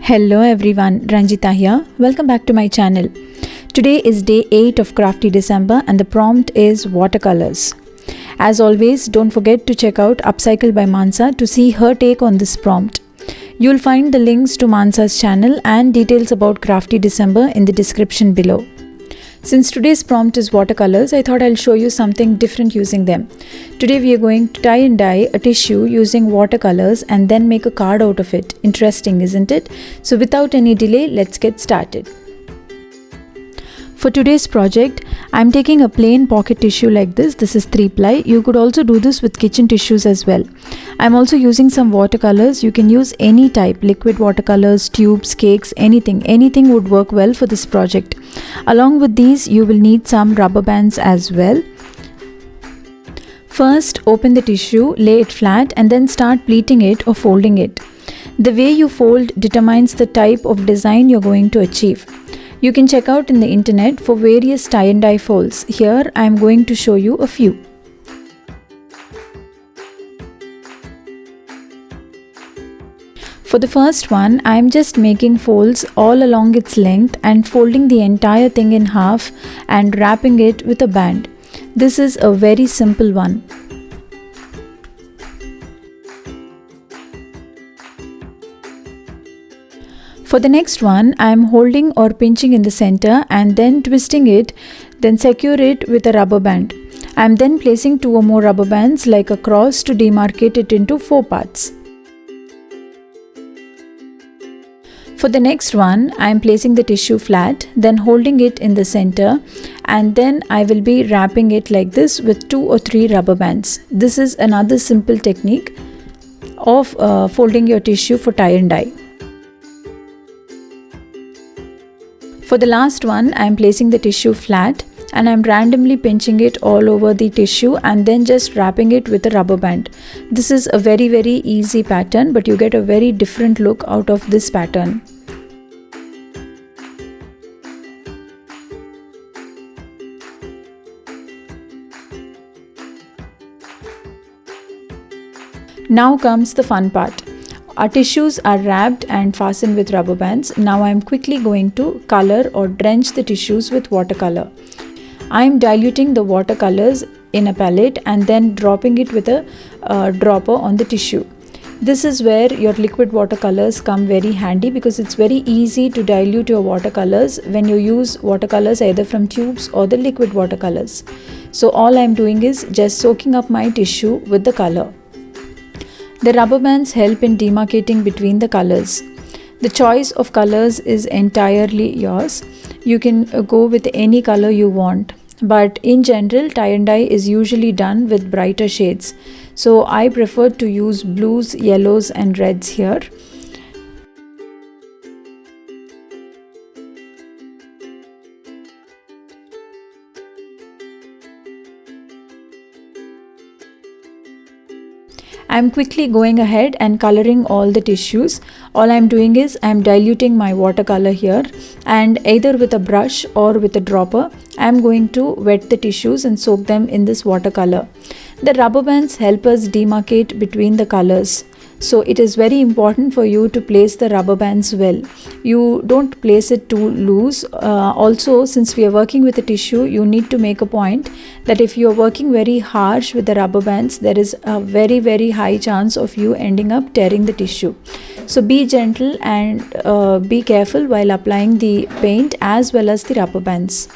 Hello everyone, Ranjita here. Welcome back to my channel. Today is day 8 of Crafty December and the prompt is watercolors. As always, don't forget to check out Upcycle by Mansa to see her take on this prompt. You'll find the links to Mansa's channel and details about Crafty December in the description below. Since today's prompt is watercolors, I thought I'll show you something different using them. Today we are going to tie and dye a tissue using watercolors and then make a card out of it. Interesting, isn't it? So without any delay, let's get started. For today's project, I'm taking a plain pocket tissue like this. This is 3-ply. You could also do this with kitchen tissues as well. I'm also using some watercolors. You can use any type, liquid watercolors, tubes, cakes, anything. Anything would work well for this project. Along with these, you will need some rubber bands as well. First, open the tissue, lay it flat and then start pleating it or folding it. The way you fold determines the type of design you're going to achieve. You can check out in the internet for various tie and dye folds. Here I am going to show you a few. For the first one, I am just making folds all along its length and folding the entire thing in half and wrapping it with a band. This is a very simple one. For the next one, I am holding or pinching in the center and then twisting it, then secure it with a rubber band. I am then placing 2 or more rubber bands like a cross to demarcate it into 4 parts. For the next one, I am placing the tissue flat, then holding it in the center, and then I will be wrapping it like this with 2 or 3 rubber bands. This is another simple technique of folding your tissue for tie and dye. For the last one, I am placing the tissue flat and I am randomly pinching it all over the tissue and then just wrapping it with a rubber band. This is a very easy pattern, but you get a very different look out of this pattern. Now comes the fun part. Our tissues are wrapped and fastened with rubber bands. Now I am quickly going to color or drench the tissues with watercolor. I am diluting the watercolors in a palette and then dropping it with a dropper on the tissue. This is where your liquid watercolors come very handy because it's very easy to dilute your watercolors when you use watercolors either from tubes or the liquid watercolors. So all I am doing is just soaking up my tissue with the color. The rubber bands help in demarcating between the colors. The choice of colors is entirely yours. You can go with any color you want. But in general, tie and dye is usually done with brighter shades. So I prefer to use blues, yellows and reds here. I am quickly going ahead and coloring all the tissues. All I am doing is I am diluting my watercolor here and either with a brush or with a dropper, I am going to wet the tissues and soak them in this watercolor. The rubber bands help us demarcate between the colors. So it is very important for you to place the rubber bands well. You don't place it too loose. Also, since we are working with a tissue, you need to make a point that if you are working very harsh with the rubber bands, there is a very high chance of you ending up tearing the tissue. So be gentle and be careful while applying the paint as well as the rubber bands.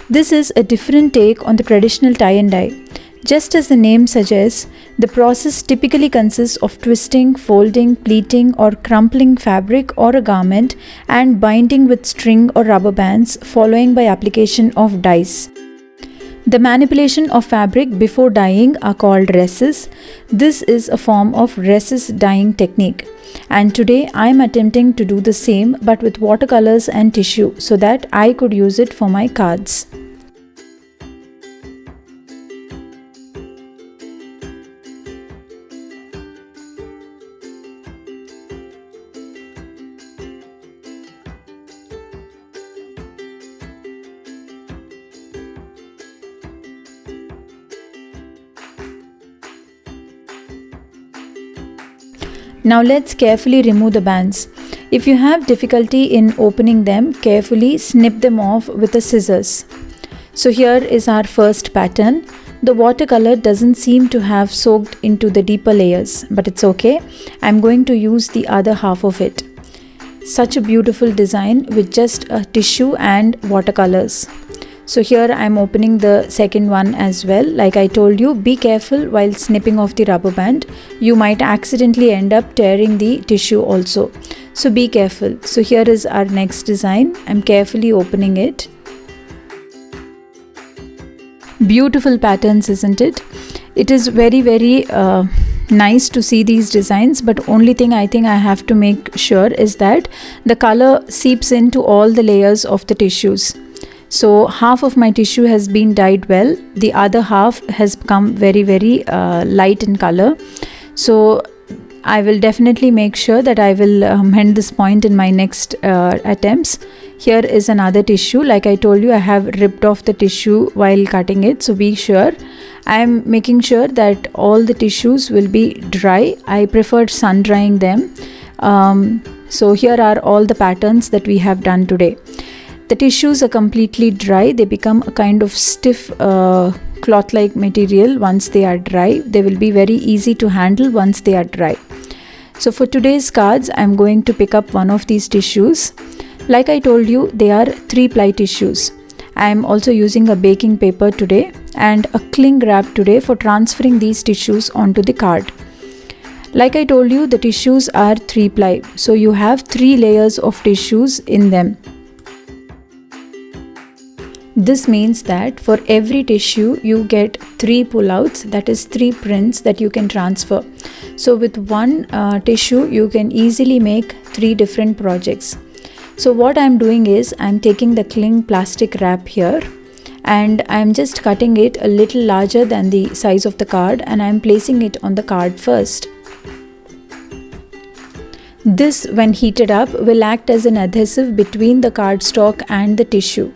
This is a different take on the traditional tie and dye. Just as the name suggests, the process typically consists of twisting, folding, pleating or crumpling fabric or a garment and binding with string or rubber bands, following by application of dyes. The manipulation of fabric before dyeing are called resses. This is a form of resses dyeing technique. And today I am attempting to do the same but with watercolors and tissue so that I could use it for my cards. Now let's carefully remove the bands. If you have difficulty in opening them, carefully snip them off with the scissors. So here is our first pattern. The watercolor doesn't seem to have soaked into the deeper layers, but it's okay. I'm going to use the other half of it. Such a beautiful design with just a tissue and watercolors. So here I'm opening the second one as well. Like I told you, be careful while snipping off the rubber band. You might accidentally end up tearing the tissue also. So be careful. So here is our next design. I'm carefully opening it. Beautiful patterns, isn't it? It is very nice to see these designs, but only thing I think I have to make sure is that the color seeps into all the layers of the tissues. So half of my tissue has been dyed well, the other half has become very light in color. So I will definitely make sure that I will mend this point in my next attempts. Here is another tissue. Like I told you, I have ripped off the tissue while cutting it, so be sure. I am making sure that all the tissues will be dry. I prefer sun drying them. So here are all the patterns that we have done today. The tissues are completely dry. They become a kind of stiff cloth-like material once they are dry. They will be very easy to handle once they are dry. So for today's cards, I am going to pick up one of these tissues. Like I told you, they are 3-ply tissues. I am also using a baking paper today and a cling wrap today for transferring these tissues onto the card. Like I told you, the tissues are 3-ply. So you have 3 layers of tissues in them. This means that for every tissue you get 3 pullouts, that is 3 prints that you can transfer. So with one tissue you can easily make 3 different projects. So what I'm doing is I'm taking the cling plastic wrap here and I'm just cutting it a little larger than the size of the card and I'm placing it on the card first. This, when heated up, will act as an adhesive between the cardstock and the tissue.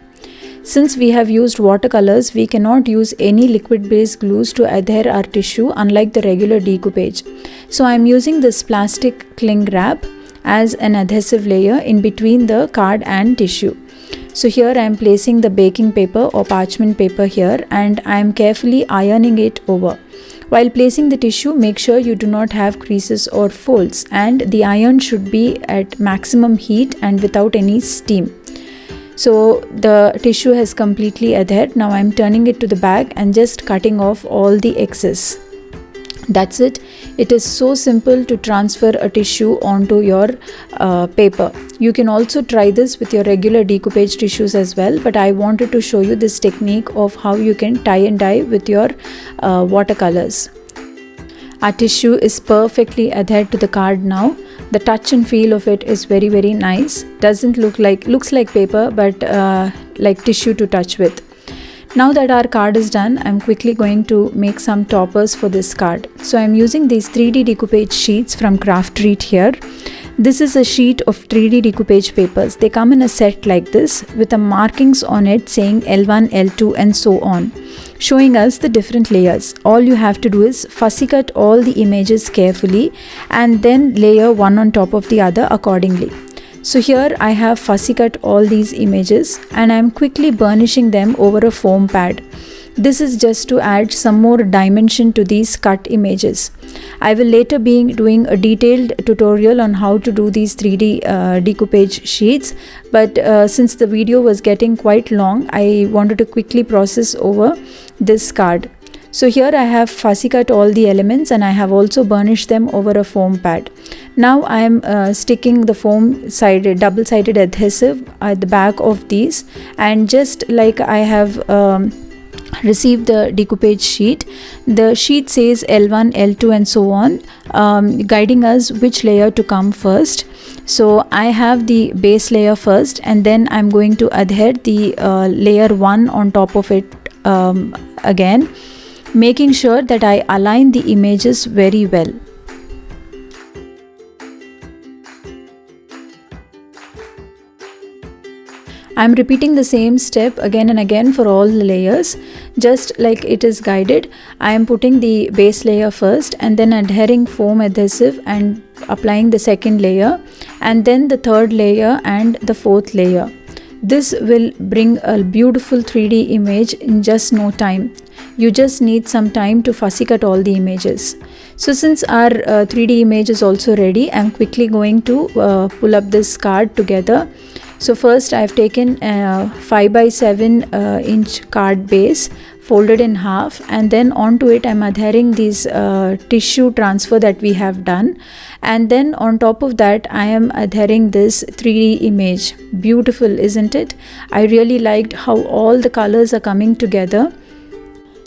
Since we have used watercolors, we cannot use any liquid-based glues to adhere our tissue unlike the regular decoupage. So I am using this plastic cling wrap as an adhesive layer in between the card and tissue. So here I am placing the baking paper or parchment paper here and I am carefully ironing it over. While placing the tissue, make sure you do not have creases or folds and the iron should be at maximum heat and without any steam. So the tissue has completely adhered. Now I am turning it to the back and just cutting off all the excess. That's it. It is so simple to transfer a tissue onto your paper. You can also try this with your regular decoupage tissues as well, but I wanted to show you this technique of how you can tie and dye with your watercolors. Our tissue is perfectly adhered to the card now. The touch and feel of it is very nice. Doesn't look like, looks like paper, but like tissue to touch with. Now that our card is done, I'm quickly going to make some toppers for this card. So I'm using these 3D decoupage sheets from Craft Treat here. This is a sheet of 3D decoupage papers. They come in a set like this with the markings on it saying L1, L2 and so on, showing us the different layers. All you have to do is fussy cut all the images carefully and then layer one on top of the other accordingly. So here I have fussy cut all these images and I am quickly burnishing them over a foam pad. This is just to add some more dimension to these cut images. I will later be doing a detailed tutorial on how to do these 3D decoupage sheets, but since the video was getting quite long, I wanted to quickly process over this card. So here I have fussy cut all the elements and I have also burnished them over a foam pad. Now I am sticking the foam sided double-sided adhesive at the back of these, and just like I have received the decoupage sheet, the sheet says L1, L2 and so on, guiding us which layer to come first. So I have the base layer first and then I'm going to adhere the layer 1 on top of it again, making sure that I align the images very well. I'm repeating the same step again and again for all the layers, just like it is guided. I am putting the base layer first and then adhering foam adhesive and applying the second layer, and then the third layer and the fourth layer. This will bring a beautiful 3D image in just no time. You just need some time to fussy cut all the images. So since our 3D image is also ready, I'm quickly going to pull up this card together. So first I've taken a 5x7 inch card base, folded in half, and then onto it I'm adhering these tissue transfer that we have done, and then on top of that I am adhering this 3D image. Beautiful, isn't it? I really liked how all the colors are coming together.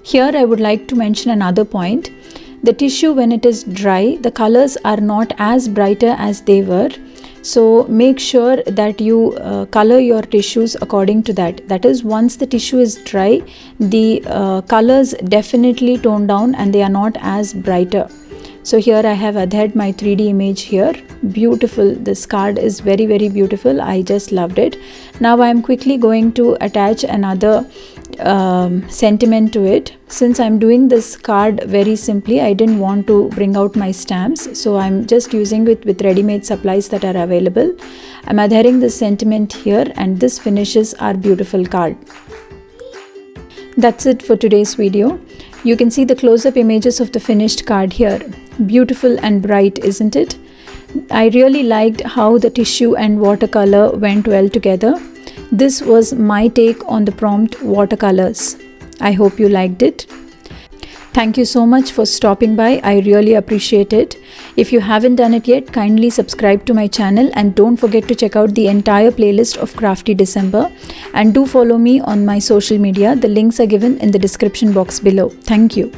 Here I would like to mention another point. The tissue, when it is dry, the colors are not as brighter as they were. So make sure that you color your tissues according to that. That is, once the tissue is dry, the colors definitely tone down and they are not as brighter. So here I have adhered my 3D image here. Beautiful. This card is very, very beautiful. I just loved it. Now I am quickly going to attach another sentiment to it. Since I'm doing this card very simply, I didn't want to bring out my stamps, so I'm just using it with ready-made supplies that are available. I'm adhering this sentiment here, and this finishes our beautiful card. That's it for today's video. You can see the close-up images of the finished card here. Beautiful and bright, isn't it? I really liked how the tissue and watercolor went well together. This was my take on the prompt watercolors. I hope you liked it. Thank you so much for stopping by. I really appreciate it. If you haven't done it yet, kindly subscribe to my channel and don't forget to check out the entire playlist of Crafty December. And do follow me on my social media. The links are given in the description box below. Thank you.